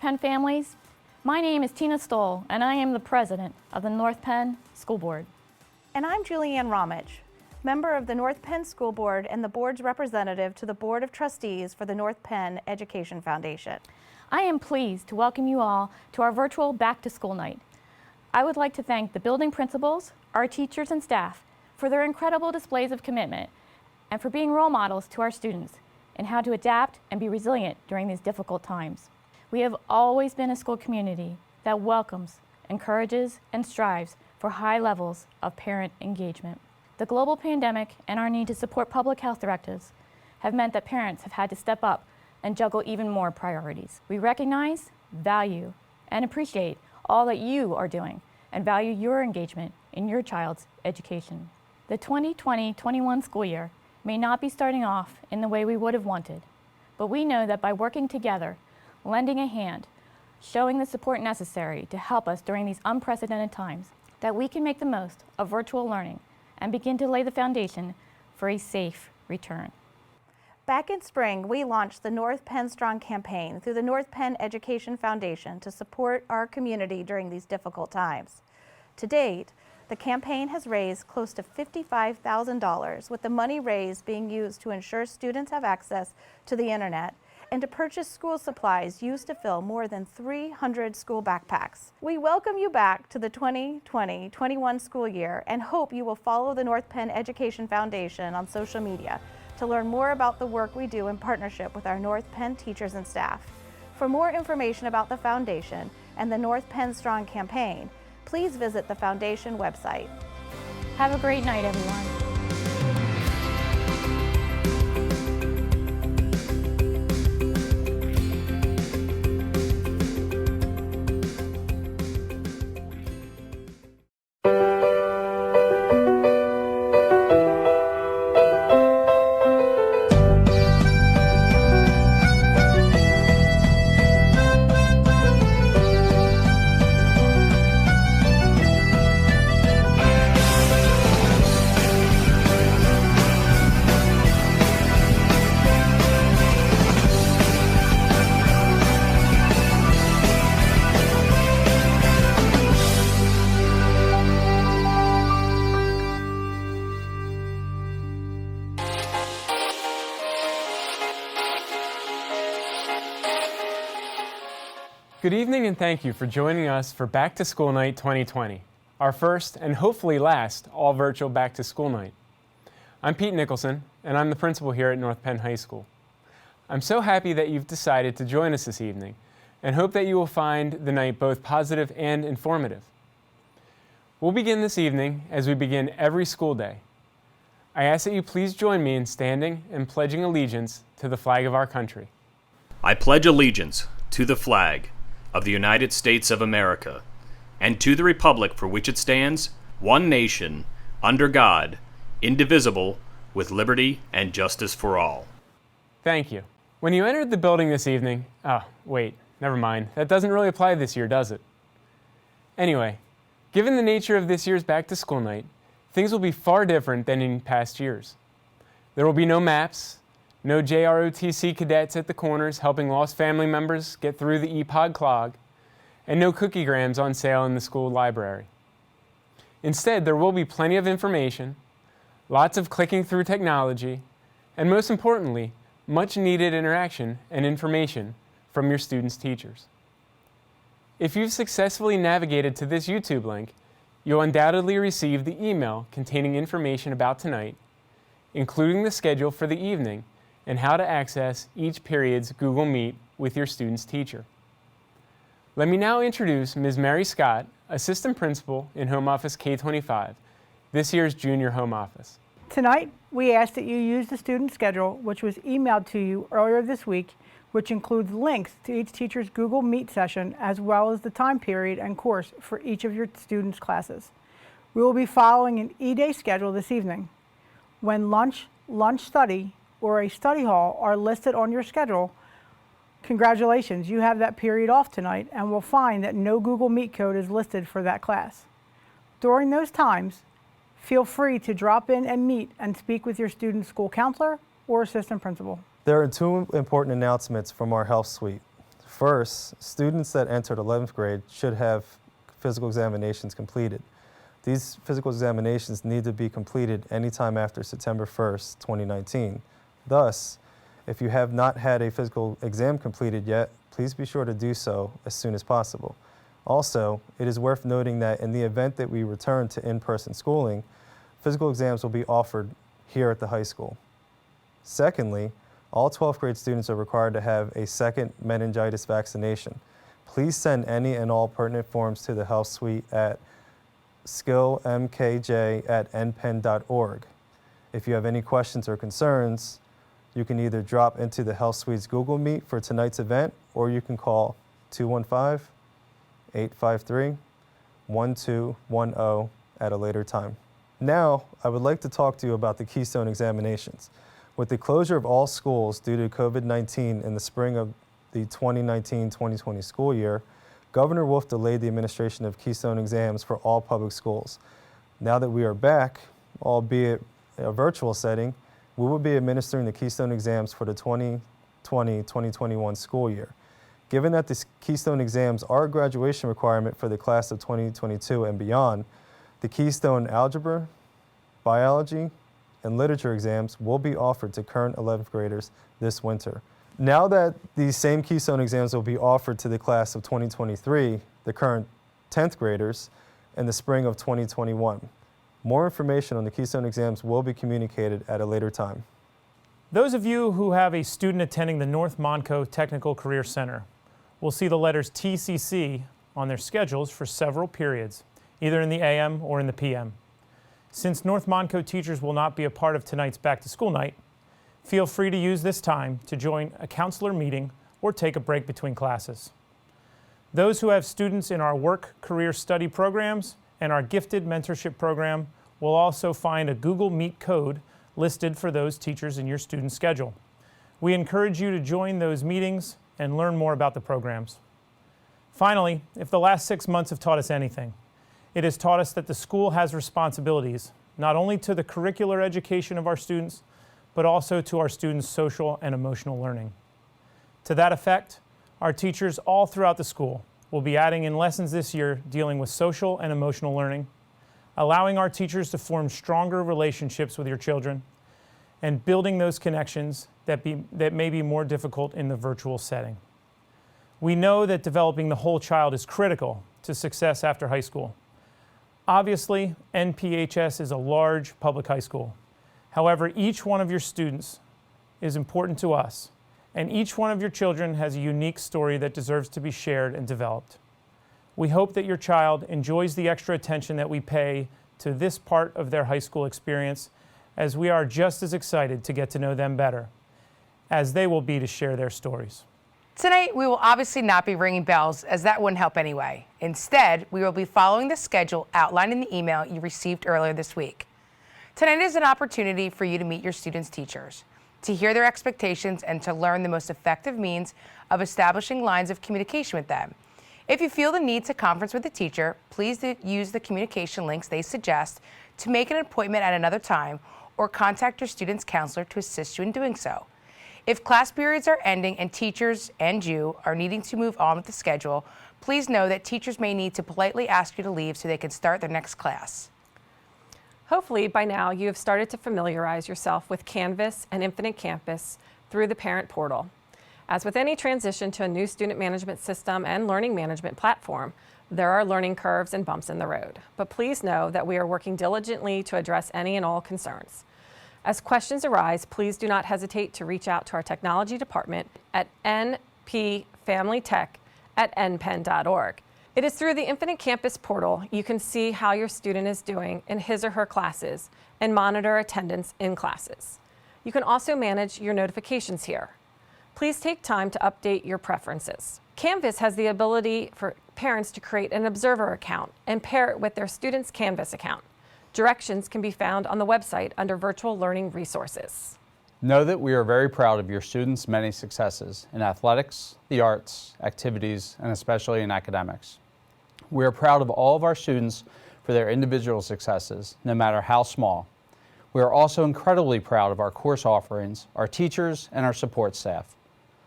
Penn families. My name is Tina Stoll, and I am the president of the North Penn School Board. And I'm Julianne Ramich, member of the North Penn School Board and the board's representative to the Board of Trustees for the North Penn Education Foundation. I am pleased to welcome you all to our virtual Back to School Night. I would like to thank the building principals, our teachers and staff for their incredible displays of commitment and for being role models to our students in how to adapt and be resilient during these difficult times. We have always been a school community that welcomes, encourages, and strives for high levels of parent engagement. The global pandemic and our need to support public health directives have meant that parents have had to step up and juggle even more priorities. We recognize, value, and appreciate all that you are doing and value your engagement in your child's education. The 2020-21 school year may not be starting off in the way we would have wanted, but we know that by working together, lending a hand, showing the support necessary to help us during these unprecedented times, that we can make the most of virtual learning and begin to lay the foundation for a safe return. Back in spring, we launched the North Penn Strong campaign through the North Penn Education Foundation to support our community during these difficult times. To date, the campaign has raised close to $55,000, with the money raised being used to ensure students have access to the internet and to purchase school supplies used to fill more than 300 school backpacks. We welcome you back to the 2020-21 school year and hope you will follow the North Penn Education Foundation on social media to learn more about the work we do in partnership with our North Penn teachers and staff. For more information about the foundation and the North Penn Strong campaign, please visit the foundation website. Have a great night, everyone. Good evening and thank you for joining us for Back to School Night 2020, our first and hopefully last all-virtual Back to School Night. I'm Pete Nicholson, and I'm the principal here at North Penn High School. I'm so happy that you've decided to join us this evening and hope that you will find the night both positive and informative. We'll begin this evening as we begin every school day. I ask that you please join me in standing and pledging allegiance to the flag of our country. I pledge allegiance to the flag of the United States of America, and to the republic for which it stands, one nation, under God, indivisible, with liberty and justice for all. Thank you. When you entered the building this evening, wait, never mind. That doesn't really apply this year, does it? Anyway, given the nature of this year's Back to School Night, things will be far different than in past years. There will be no maps, no JROTC cadets at the corners helping lost family members get through the EPOD clog, and no cookie grams on sale in the school library. Instead, there will be plenty of information, lots of clicking through technology, and most importantly, much needed interaction and information from your students' teachers. If you've successfully navigated to this YouTube link, you'll undoubtedly receive the email containing information about tonight, including the schedule for the evening and how to access each period's Google Meet with your student's teacher. Let me now introduce Ms. Mary Scott, Assistant Principal in Home Office K-25, this year's junior home office. Tonight, we ask that you use the student schedule, which was emailed to you earlier this week, which includes links to each teacher's Google Meet session, as well as the time period and course for each of your students' classes. We will be following an E-Day schedule this evening. When lunch study, or a study hall are listed on your schedule, congratulations, you have that period off tonight and will find that no Google Meet code is listed for that class. During those times, feel free to drop in and meet and speak with your student's school counselor or assistant principal. There are two important announcements from our health suite. First, students that entered 11th grade should have physical examinations completed. These physical examinations need to be completed anytime after September 1st, 2019. Thus, if you have not had a physical exam completed yet, please be sure to do so as soon as possible. Also, it is worth noting that in the event that we return to in-person schooling, physical exams will be offered here at the high school. Secondly, all 12th grade students are required to have a second meningitis vaccination. Please send any and all pertinent forms to the Health Suite at skillmkj@npenn.org. If you have any questions or concerns, you can either drop into the Health Suite's Google Meet for tonight's event, or you can call 215-853-1210 at a later time. Now, I would like to talk to you about the Keystone examinations. With the closure of all schools due to COVID-19 in the spring of the 2019-2020 school year, Governor Wolf delayed the administration of Keystone exams for all public schools. Now that we are back, albeit in a virtual setting, we will be administering the Keystone exams for the 2020-2021 school year. Given that the Keystone exams are a graduation requirement for the class of 2022 and beyond, the Keystone Algebra, Biology, and Literature exams will be offered to current 11th graders this winter. Now that these same Keystone exams will be offered to the class of 2023, the current 10th graders, in the spring of 2021. More information on the Keystone exams will be communicated at a later time. Those of you who have a student attending the North Monco Technical Career Center will see the letters TCC on their schedules for several periods, either in the AM or in the PM. Since North Monco teachers will not be a part of tonight's back to school night, feel free to use this time to join a counselor meeting or take a break between classes. Those who have students in our work career study programs and our gifted mentorship program will also find a Google Meet code listed for those teachers in your student schedule. We encourage you to join those meetings and learn more about the programs. Finally, if the last 6 months have taught us anything, it has taught us that the school has responsibilities, not only to the curricular education of our students, but also to our students' social and emotional learning. To that effect, our teachers all throughout the school will be adding in lessons this year dealing with social and emotional learning, allowing our teachers to form stronger relationships with your children, and building those connections that may be more difficult in the virtual setting. We know that developing the whole child is critical to success after high school. Obviously, NPHS is a large public high school. However, each one of your students is important to us, and each one of your children has a unique story that deserves to be shared and developed. We hope that your child enjoys the extra attention that we pay to this part of their high school experience, as we are just as excited to get to know them better as they will be to share their stories. Tonight, we will obviously not be ringing bells, as that wouldn't help anyway. Instead, we will be following the schedule outlined in the email you received earlier this week. Tonight is an opportunity for you to meet your students' teachers, to hear their expectations, and to learn the most effective means of establishing lines of communication with them. If you feel the need to conference with a teacher, please use the communication links they suggest to make an appointment at another time, or contact your student's counselor to assist you in doing so. If class periods are ending and teachers and you are needing to move on with the schedule, please know that teachers may need to politely ask you to leave so they can start their next class. Hopefully, by now, you have started to familiarize yourself with Canvas and Infinite Campus through the parent portal. As with any transition to a new student management system and learning management platform, there are learning curves and bumps in the road. But please know that we are working diligently to address any and all concerns. As questions arise, please do not hesitate to reach out to our technology department at npfamilytech@npenn.org. It is through the Infinite Campus portal you can see how your student is doing in his or her classes and monitor attendance in classes. You can also manage your notifications here. Please take time to update your preferences. Canvas has the ability for parents to create an observer account and pair it with their student's Canvas account. Directions can be found on the website under Virtual Learning Resources. Know that we are very proud of your students' many successes in athletics, the arts, activities, and especially in academics. We are proud of all of our students for their individual successes, no matter how small. We are also incredibly proud of our course offerings, our teachers, and our support staff.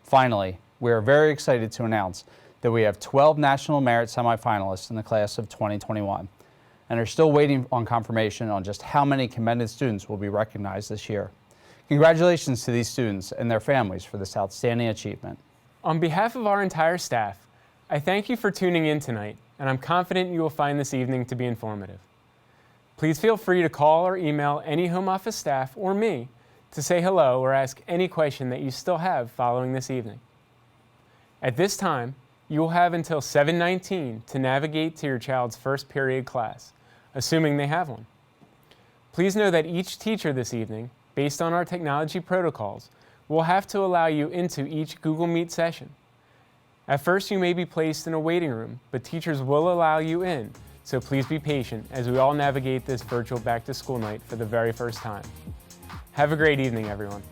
Finally, we are very excited to announce that we have 12 National Merit semifinalists in the class of 2021 and are still waiting on confirmation on just how many commended students will be recognized this year. Congratulations to these students and their families for this outstanding achievement. On behalf of our entire staff, I thank you for tuning in tonight, and I'm confident you will find this evening to be informative. Please feel free to call or email any home office staff or me to say hello or ask any question that you still have following this evening. At this time, you will have until 7:19 to navigate to your child's first period class, assuming they have one. Please know that each teacher this evening, based on our technology protocols, will have to allow you into each Google Meet session. At first, you may be placed in a waiting room, but teachers will allow you in, so please be patient as we all navigate this virtual back-to-school night for the very first time. Have a great evening, everyone.